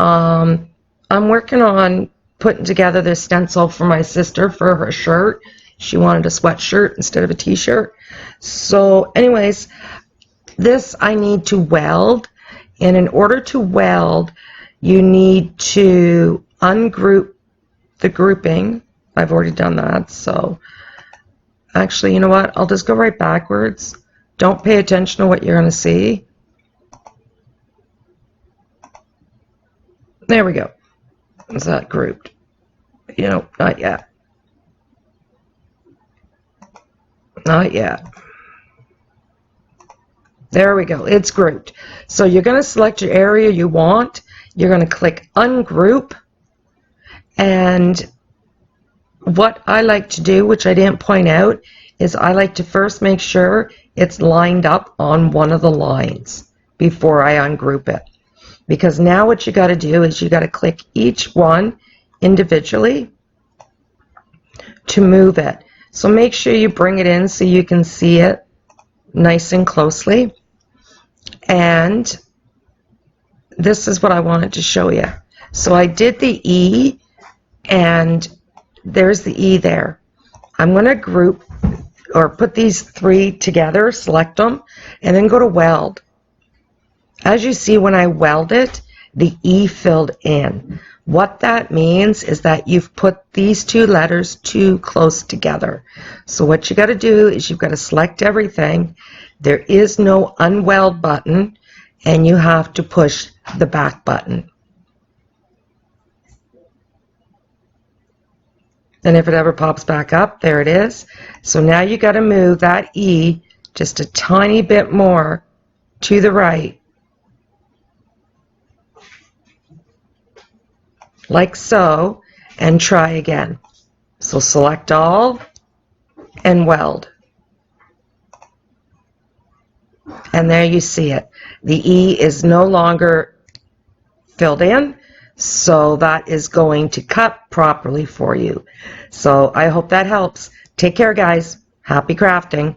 I'm working on putting together this stencil for my sister for her shirt. She wanted a sweatshirt instead of a t-shirt. So anyways, this I need to weld. And in order to weld, you need to ungroup the grouping. I've already done that. So actually, you know what? I'll just go right backwards. Don't pay attention to what you're going to see. There we go. Is that grouped? You know, not yet. Not yet. There we go. It's grouped. So you're going to select your area you want. You're going to click ungroup. And what I like to do, which I didn't point out, is I like to first make sure it's lined up on one of the lines before I ungroup it. Because now what you got to do is you got to click each one individually to move it. So make sure you bring it in so you can see it nice and closely. And this is what I wanted to show you. So I did the E, and there's the E there. I'm going to group or put these three together, select them, and then go to weld. As you see, when I weld it, the E filled in. What that means is that you've put these two letters too close together. So what you got to do is you've got to select everything. There is no unweld button, and you have to push the back button. And if it ever pops back up, there it is. So now you got to move that E just a tiny bit more to the right, like so, and try again. So select all and weld. And there you see it. The E is no longer filled in, so that is going to cut properly for you. So I hope that helps. Take care, guys. Happy crafting.